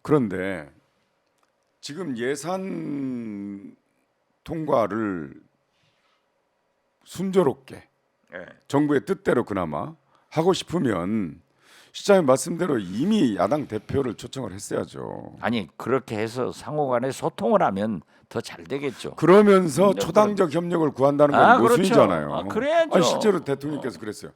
그런데 지금 예산 통과를 순조롭게 예. 정부의 뜻대로 그나마 하고 싶으면 시장님 말씀대로 이미 야당 대표를 초청을 했어야죠. 아니 그렇게 해서 상호간에 소통을 하면 더 잘 되겠죠. 그러면서 근데 초당적 협력을 구한다는 건 그렇죠. 모순이잖아요. 그래야죠. 아니, 실제로 대통령께서 그랬어요.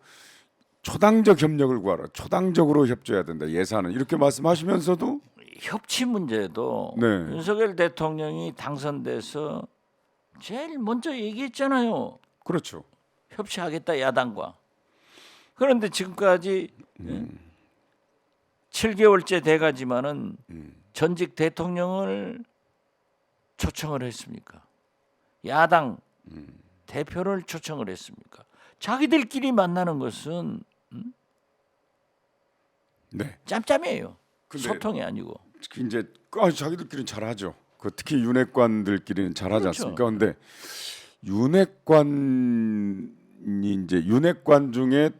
초당적 협력을 구하라. 초당적으로 협조해야 된다. 예산은 이렇게 말씀하시면서도 협치 문제도 네. 윤석열 대통령이 당선돼서 제일 먼저 얘기했잖아요. 그렇죠. 협치하겠다 야당과. 그런데 지금까지 7개월째 돼가지만은 전직 대통령을 초청을 했습니까? 야당 대표를 초청을 했습니까? 자기들끼리 만나는 것은 네. 짬짬이에요. 근데 소통이 아니고. 이제 자기들끼리는 잘하죠. 그 특히 윤핵관들끼리는 잘하지 그렇죠. 않습니까? 근데 윤핵관이 이제 윤핵관 중에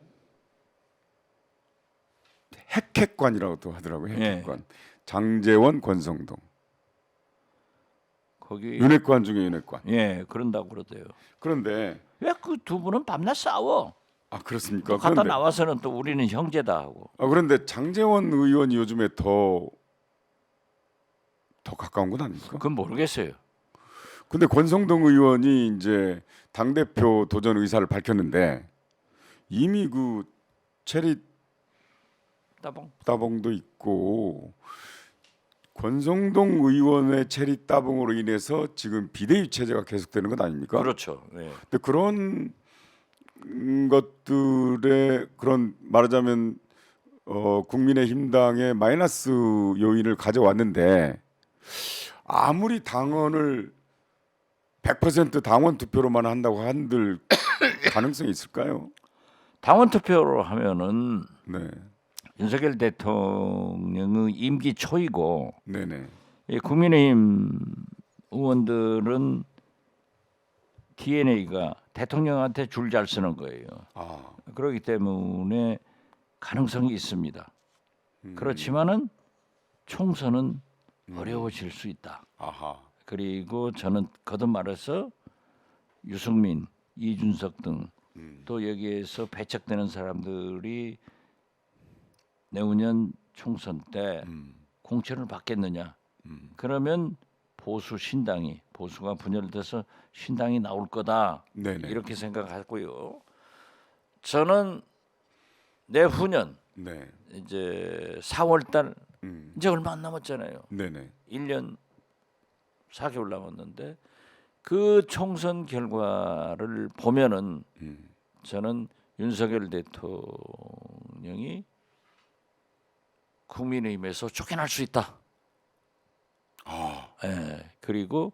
핵핵관이라고도 하더라고요. 핵핵관. 장제원, 권성동. 거기 윤핵관 중에 윤핵관. 예 그런다고 그러대요. 그런데 왜 그 두 분은 밤낮 싸워? 그렇습니까? 또 갔다 그런데 나와서는 또 우리는 형제다 하고. 그런데 장제원 의원이 요즘에 더 가까운 건 아닙니까? 그건 모르겠어요. 근데 권성동 의원이 이제 당 대표 도전 의사를 밝혔는데 이미 그 체리 따봉. 따봉도 있고 권성동 의원의 체리 따봉으로 인해서 지금 비대위 체제가 계속되는 것 아닙니까? 그렇죠. 네. 근데 그런 것들의 그런 말하자면 국민의힘당의 마이너스 요인을 가져왔는데 아무리 당원을 100% 당원 투표로만 한다고 한들 가능성이 있을까요? 당원 투표로 하면은 네, 윤석열 대통령의 임기 초이고 네네, 이 국민의힘 의원들은 DNA가 대통령한테 줄 잘 쓰는 거예요. 그렇기 때문에 가능성이 있습니다. 그렇지만은 총선은 어려워질 수 있다. 아하, 그리고 저는 거듭 말해서 유승민, 이준석 등 또 여기에서 배척되는 사람들이 내후년 총선 때 공천을 받겠느냐? 그러면 보수 신당이 보수가 분열돼서 신당이 나올 거다. 네네, 이렇게 생각하고요. 저는 내후년 네, 이제 4월달 이제 얼마 안 남았잖아요. 네네, 1년 4개월 남았는데 그 총선 결과를 보면은 저는 윤석열 대통령이 국민의힘에서 쫓겨날 수 있다. 예, 그리고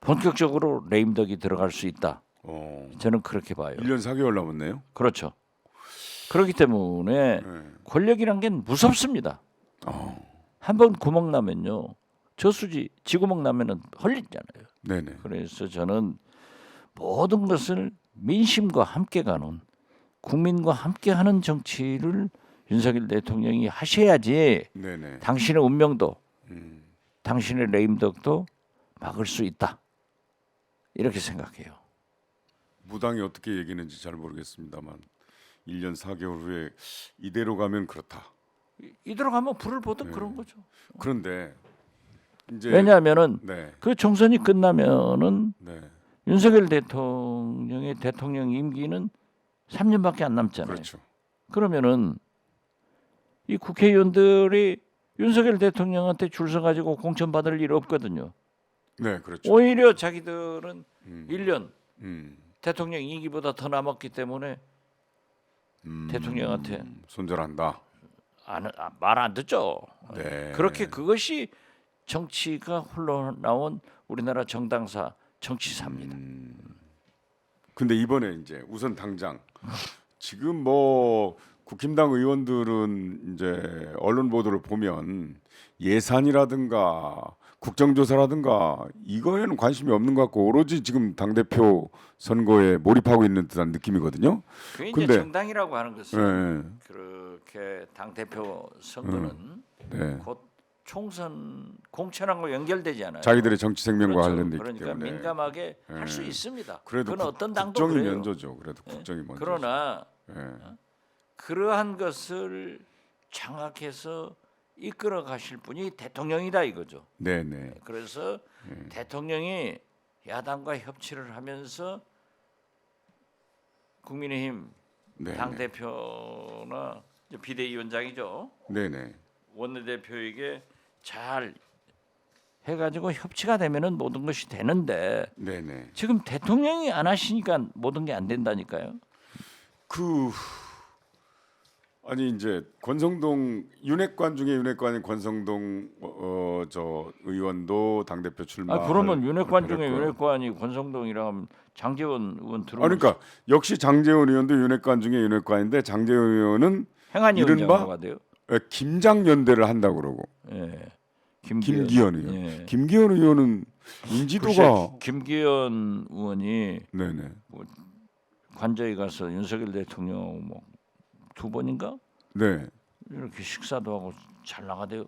본격적으로 레임덕이 들어갈 수 있다. 저는 그렇게 봐요. 1년 4개월 남았네요. 그렇죠. 그렇기 때문에 권력이란 게 무섭습니다. 한번 구멍 나면요, 저수지 지구멍 나면은 헐리잖아요. 네네, 그래서 저는 모든 것을 민심과 함께 가는 국민과 함께하는 정치를 윤석열 대통령이 하셔야지 네네, 당신의 운명도 당신의 레임덕도 막을 수 있다. 이렇게 생각해요. 무당이 어떻게 얘기했는지 잘 모르겠습니다만 1년 4개월 후에 이대로 가면 그렇다. 이대로 가면 불을 보듯 그런 거죠. 그런데 이제 왜냐하면은 네, 그 총선이 끝나면은 네, 윤석열 대통령의 대통령 임기는 3년밖에 안 남잖아요. 그렇죠. 그러면은 이 국회의원들이 윤석열 대통령한테 줄 서 가지고 공천 받을 일 없거든요. 네, 그렇죠. 오히려 자기들은 1년 음, 대통령 임기보다 더 남았기 때문에 대통령한테 손절한다. 말 안 듣죠. 네. 그렇게 그것이 정치가 흘러나온 우리나라 정당사 정치사입니다. 근데 이번에 이제 우선 당장 지금 뭐 국힘당 의원들은 이제 언론 보도를 보면 예산이라든가 국정조사라든가 이거에는 관심이 없는 것 같고 오로지 지금 당 대표 선거에 몰입하고 있는 듯한 느낌이거든요. 그게 이제 근데 정당이라고 하는 것은 네, 그렇게 당 대표 선거는 네, 곧 총선 공천하고 연결되잖아요. 자기들의 정치 생명과 그렇죠. 관련돼 있기 그러니까 때문에. 민감하게 할 예. 수 있습니다. 그래도 그건 어떤 당도 국정이 그래요. 먼저죠. 그래도 국정이 먼저. 그러나 예. 그러한 것을 장악해서 이끌어 가실 분이 대통령이다 이거죠. 네네. 그래서 대통령이 야당과 협치를 하면서 국민의힘 네네. 당 대표나 비대위원장이죠. 네네. 원내대표에게 잘 해가지고 협치가 되면은 모든 것이 되는데 네네. 지금 대통령이 안 하시니까 모든 게 안 된다니까요. 그 아니 이제 권성동 윤핵관 중에 윤핵관인 권성동 저 의원도 당 대표 출마. 그러면 윤핵관 중에 윤핵관이 권성동이랑 장제원 의원 들어오면 그러니까 역시 장제원 의원도 윤핵관 중에 윤핵관인데 장제원 의원은 행안위 이른바 원장으로 돼요. 김장연대를 한다고 그러고. 예. 김기현 의원. 예. 김기현 의원은 인지도가 글쎄, 김기현 의원이 네네. 관저에 가서 윤석열 대통령 뭐 두 번인가 네. 이렇게 식사도 하고 잘 나가대요.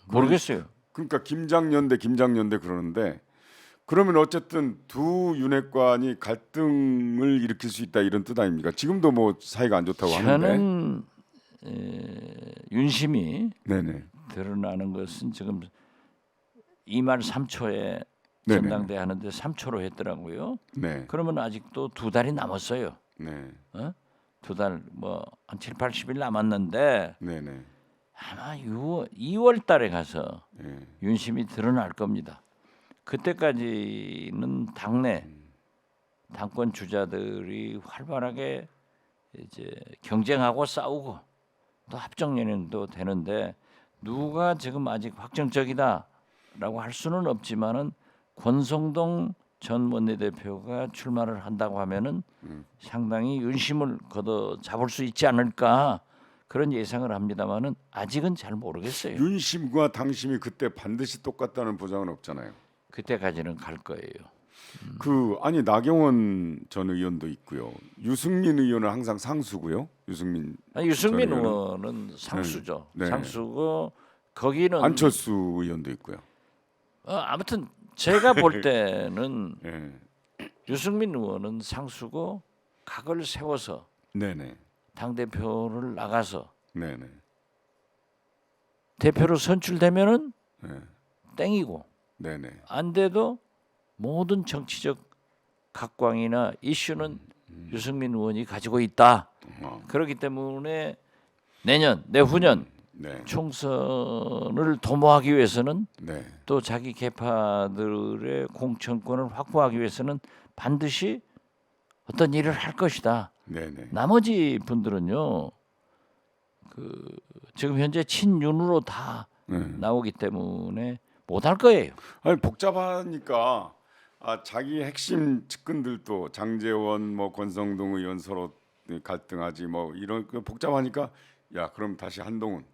모르겠어요. 그러니까 김장연대 그러는데 그러면 어쨌든 두 윤핵관이 갈등을 일으킬 수 있다 이런 뜻 아닙니까? 지금도 뭐 사이가 안 좋다고 하는데. 저는 윤심이 네네. 드러나는 것은 지금 2말 3초에 네네. 전당대 하는데 3초로 했더라고요. 네. 그러면 아직도 두 달이 남았어요. 네. 두 달 뭐 한 7, 80일 남았는데 네네. 아마 2월 달에 가서 네. 윤심이 드러날 겁니다. 그때까지는 당내 당권 주자들이 활발하게 이제 경쟁하고 싸우고 또 합종 연행도 되는데 누가 지금 아직 확정적이다라고 할 수는 없지만은 권성동 전 원내대표가 출마를 한다고 하면은 상당히 윤심을 걷어 잡을 수 있지 않을까 그런 예상을 합니다만은 아직은 잘 모르겠어요. 윤심과 당심이 그때 반드시 똑같다는 보장은 없잖아요. 그때까지는 갈 거예요. 아니 나경원 전 의원도 있고요. 유승민 의원은 항상 상수고요. 유승민 유승민 전 의원은 상수죠. 네. 상수고 거기는 안철수 의원도 있고요. 아무튼 제가 볼 때는 예. 유승민 의원은 상수고 각을 세워서 네네. 당 대표를 나가서 네네. 대표로 선출되면은 네. 땡이고 네네. 안 돼도 모든 정치적 각광이나 이슈는 유승민 의원이 가지고 있다. 그렇기 때문에 내후년 네. 총선을 도모하기 위해서는 네. 또 자기 계파들의 공천권을 확보하기 위해서는 반드시 어떤 일을 할 것이다. 네네. 나머지 분들은요, 지금 현재 친윤으로 다 나오기 때문에 못 할 거예요. 아니 복잡하니까 자기 핵심 측근들도 장제원 뭐 권성동 의원 서로 갈등하지 뭐 이런 복잡하니까 야 그럼 다시 한동훈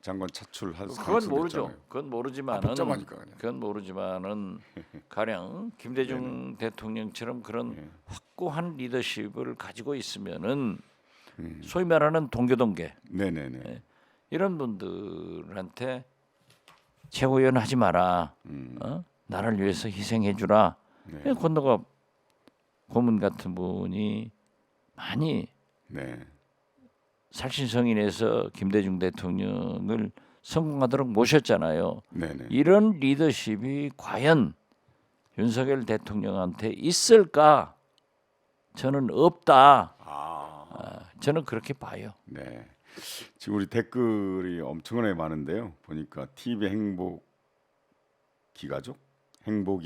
장관 차출할 그건 모르죠. 그건 모르지만은 복잡하니까 그냥. 그건 모르지만은 가령 김대중 대통령처럼 그런 확고한 리더십을 가지고 있으면은 소위 말하는 동교동계 네네네. 이런 분들한테 최고위원 하지 마라. 나를 위해서 희생해 주라. 네. 권노갑 고문 같은 분이 많이 네. 살신성인에서 김대중 대통령을 성공하도록 모셨잖아요. 네네. 이런 리더십이 과연 윤석열 대통령한테 있을까? 저는 없다. 저는 그렇게 봐요. 네. 지금 우리 댓글이 엄청나게 많은데요. 보니까 TV 행복이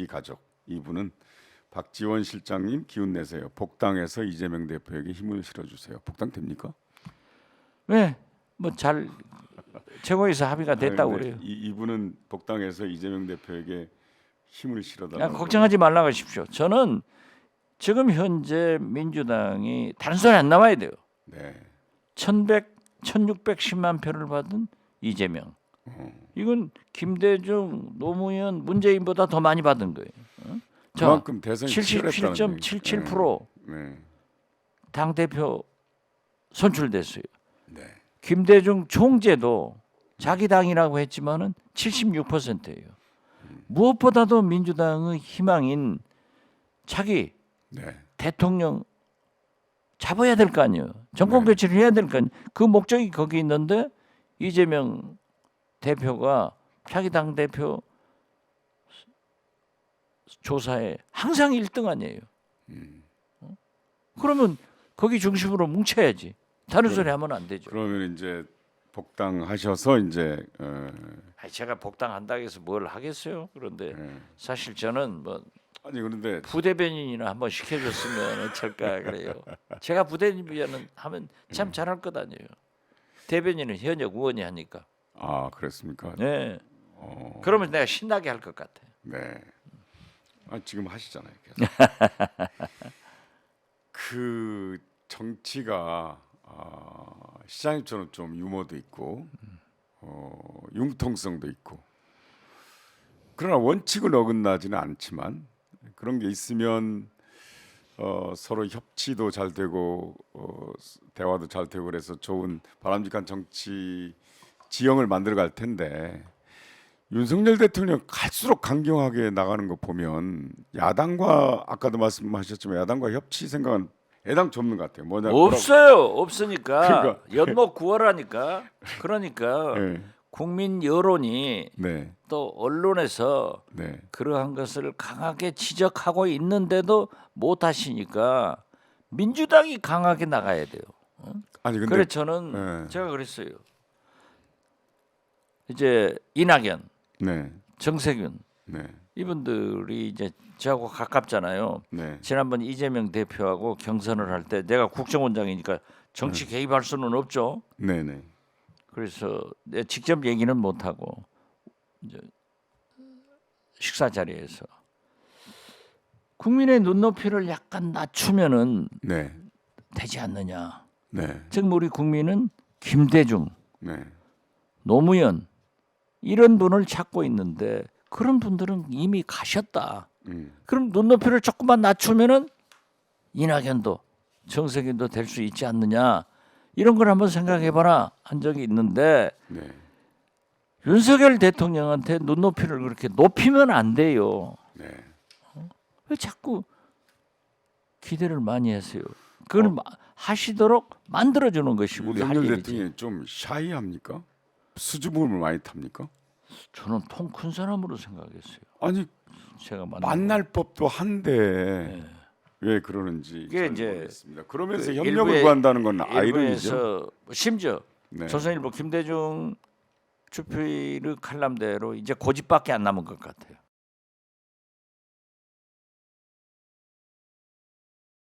가족 이분은 박지원 실장님 기운 내세요. 복당해서 이재명 대표에게 힘을 실어주세요. 복당 됩니까? 네, 뭐 잘 최고에서 합의가 됐다고 근데 그래요. 이분은 복당해서 이재명 대표에게 힘을 실어달라고. 걱정하지 말라고 하십시오. 저는 지금 현재 민주당이 다른 소리 안 나와야 돼요. 네. 1610만 표를 받은 이재명. 이건 김대중, 노무현, 문재인보다 더 많이 받은 거예요. 그만큼 대선이 치열했다는 77.77% 네. 당 대표 선출됐어요. 네. 김대중 총재도 자기 당이라고 했지만은 76%예요. 무엇보다도 민주당의 희망인 차기 네. 대통령 잡아야 될 거 아니에요. 정권 네. 교체를 해야 될 거 아니에요. 그 목적이 거기 있는데 이재명 대표가 자기 당 대표 조사에 항상 1등 아니에요. 그러면 거기 중심으로 뭉쳐야지. 다른 소리 하면 안 되죠. 그러면 이제 복당하셔서 이제 아니, 제가 복당한다고 해서 뭘 하겠어요. 그런데 사실 저는 뭐 아니 그런데 부대변인이나 한번 시켜줬으면 어쩔까 그래요. 제가 부대변인 하면 참 잘할 것 아니에요. 대변인은 현역 의원이 하니까. 아 그렇습니까? 네. 그러면 내가 신나게 할 것 같아. 네. 아, 지금 하시잖아요. 계속. 그 정치가 시장님처럼 좀 유머도 있고 융통성도 있고 그러나 원칙을 어긋나지는 않지만 그런 게 있으면 서로 협치도 잘 되고 대화도 잘 되고 그래서 좋은 바람직한 정치 지형을 만들어 갈 텐데 윤석열 대통령 갈수록 강경하게 나가는 거 보면 야당과 아까도 말씀하셨지만 야당과 협치 생각은 애당초 없는 것 같아요. 뭐냐 없어요. 없으니까 그러니까. 연목 9월하니까 그러니까 네. 국민 여론이 네, 또 언론에서 네, 그러한 것을 강하게 지적하고 있는데도 못 하시니까 민주당이 강하게 나가야 돼요. 아니 근데 그래 저는 네. 제가 그랬어요. 이제 이낙연, 네, 정세균 네, 이분들이 이제 저하고 가깝잖아요. 네, 지난번 이재명 대표하고 경선을 할 때 내가 국정원장이니까 정치 개입할 수는 없죠. 네, 네, 그래서 내가 직접 얘기는 못 하고 이제 식사 자리에서 국민의 눈높이를 약간 낮추면은 네, 되지 않느냐. 네, 즉 우리 국민은 김대중, 네, 노무현 이런 분을 찾고 있는데 그런 분들은 이미 가셨다. 그럼 눈높이를 조금만 낮추면은 이낙연도 정세균도 될 수 있지 않느냐. 이런 걸 한번 생각해봐라 한 적이 있는데 네. 윤석열 대통령한테 눈높이를 그렇게 높이면 안 돼요. 네. 왜 자꾸 기대를 많이 하세요? 그걸 하시도록 만들어주는 것이 우리 할 윤석열 일이지. 대통령이 좀 샤이합니까? 수줍음을 많이 탑니까? 저는 통 큰 사람으로 생각했어요. 아니 제가 만날 법도 한데 왜 그러는지 이게 잘 이제 모르겠습니다. 그러면서 그 협력을 일부의- 구한다는 건 아이러니죠. 일부에서 심지어 네. 조선일보 김대중 주필의 칼럼대로 이제 고집밖에 안 남은 것 같아요.